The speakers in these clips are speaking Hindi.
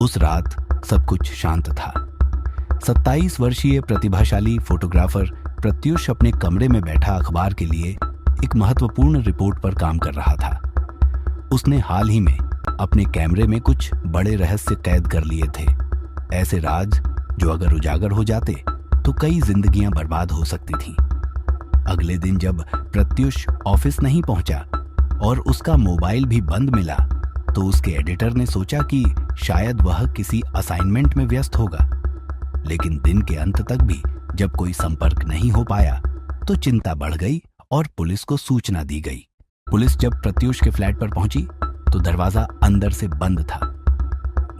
उस रात सब कुछ शांत था। 27 वर्षीय प्रतिभाशाली फोटोग्राफर प्रत्युष अपने कमरे में बैठा अखबार के लिए एक महत्वपूर्ण रिपोर्ट पर काम कर रहा था। उसने हाल ही में अपने कैमरे में कुछ बड़े रहस्य कैद कर लिए थे, ऐसे राज जो अगर उजागर हो जाते तो कई जिंदगियां बर्बाद हो सकती थीं। अगले दिन जब प्रत्युष ऑफिस नहीं पहुंचा और उसका मोबाइल भी बंद मिला तो उसके एडिटर ने सोचा कि शायद वह किसी असाइनमेंट में व्यस्त होगा। लेकिन दिन के अंत तक भी जब कोई संपर्क नहीं हो पाया तो चिंता बढ़ गई और पुलिस को सूचना दी गई। पुलिस जब प्रत्युष के फ्लैट पर पहुंची तो दरवाजा अंदर से बंद था।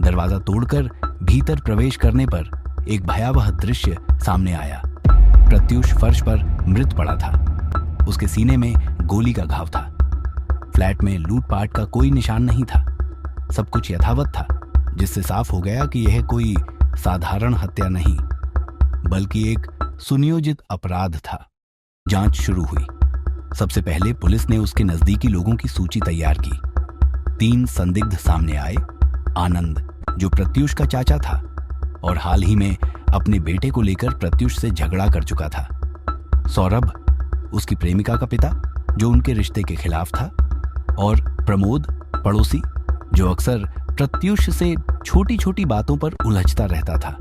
दरवाजा तोड़कर भीतर प्रवेश करने पर एक भयावह दृश्य सामने आया। प्रत्युष फर्श पर मृत पड़ा था। उसके सीने में गोली का घाव था। फ्लैट में लूटपाट का कोई निशान नहीं था। सब कुछ यथावत था, जिससे साफ हो गया कि यह कोई साधारण हत्या नहीं बल्कि एक सुनियोजित अपराध था। जांच शुरू हुई। सबसे पहले पुलिस ने उसके नजदीकी लोगों की सूची तैयार की। 3 संदिग्ध सामने आए। आनंद, जो प्रत्युष का चाचा था और हाल ही में अपने बेटे को लेकर प्रत्युष से झगड़ा कर चुका था। सौरभ, उसकी प्रेमिका का पिता, जो उनके रिश्ते के खिलाफ था। और प्रमोद, पड़ोसी, जो अक्सर प्रत्युष से छोटी छोटी बातों पर उलझता रहता था।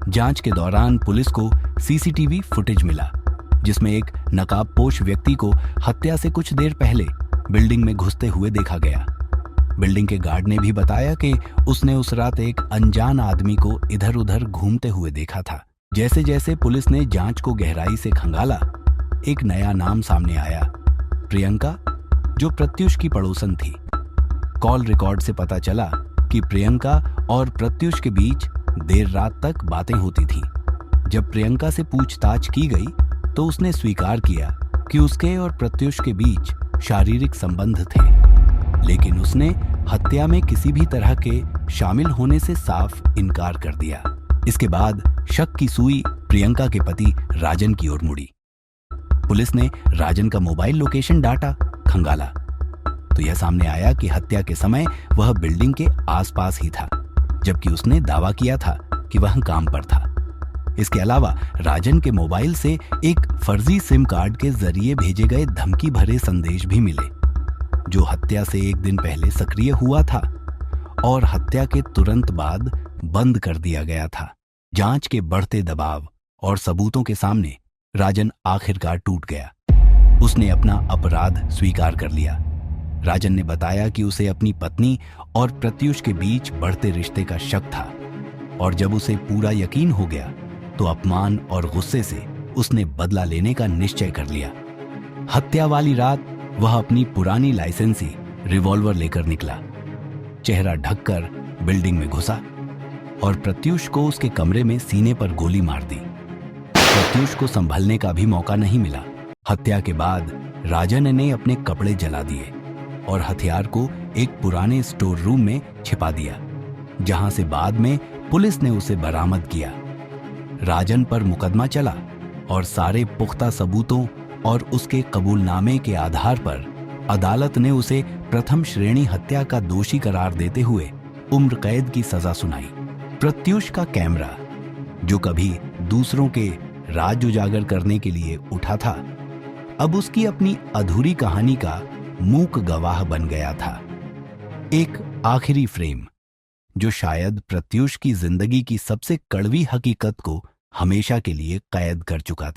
जांच के दौरान पुलिस को सीसीटीवी फुटेज मिला, जिसमें एक नकाबपोश व्यक्ति को हत्या से कुछ देर पहले बिल्डिंग में घुसते हुए देखा गया। बिल्डिंग के गार्ड ने भी बताया कि उसने उस रात एक अनजान आदमी को इधर उधर घूमते हुए देखा था। जैसे जैसे पुलिस ने जांच को गहराई से खंगाला, एक नया नाम सामने आया। प्रियंका, जो प्रत्युष की पड़ोसन थी। कॉल रिकॉर्ड से पता चला कि प्रियंका और प्रत्युष के बीच देर रात तक बातें होती थीं। जब प्रियंका से पूछताछ की गई तो उसने स्वीकार किया कि उसके और प्रत्युष के बीच शारीरिक संबंध थे, लेकिन उसने हत्या में किसी भी तरह के शामिल होने से साफ इनकार कर दिया। इसके बाद शक की सुई प्रियंका के पति राजन की ओर मुड़ी। पुलिस ने राजन का मोबाइल लोकेशन डाटा खंगाला तो यह सामने आया कि हत्या के समय वह बिल्डिंग के आसपास ही था, जबकि उसने दावा किया था कि वह काम पर था। इसके अलावा राजन के मोबाइल से एक फर्जी सिम कार्ड के जरिए भेजे गए धमकी भरे संदेश भी मिले, जो हत्या से एक दिन पहले सक्रिय हुआ था और हत्या के तुरंत बाद बंद कर दिया गया था। जांच के बढ़ते दबाव और सबूतों के सामने राजन आखिरकार टूट गया। उसने अपना अपराध स्वीकार कर लिया। राजन ने बताया कि उसे अपनी पत्नी और प्रत्युष के बीच बढ़ते रिश्ते का शक था और जब उसे पूरा यकीन हो गया तो अपमान और गुस्से से उसने बदला लेने का निश्चय कर लिया। हत्या वाली रात वह अपनी पुरानी लाइसेंसी रिवॉल्वर लेकर निकला, चेहरा ढककर बिल्डिंग में घुसा और प्रत्युष को उसके कमरे में सीने पर गोली मार दी। प्रत्युष को संभलने का भी मौका नहीं मिला। हत्या के बाद राजन ने अपने कपड़े जला दिए और हथियार को एक पुराने स्टोर रूम में छिपा दिया, जहां से बाद में पुलिस ने उसे बरामद किया। राजन पर मुकदमा चला और सारे पुख्ता सबूतों और उसके कबूलनामे के आधार पर अदालत ने उसे प्रथम श्रेणी हत्या का दोषी करार देते हुए उम्र कैद की सजा सुनाई। प्रत्युष का कैमरा, जो कभी दूसरों के राज उजागर करने के लिए उठा था, अब उसकी अपनी अधूरी कहानी का मूक गवाह बन गया था। एक आखिरी फ्रेम जो शायद प्रत्युष की जिंदगी की सबसे कड़वी हकीकत को हमेशा के लिए कैद कर चुका था।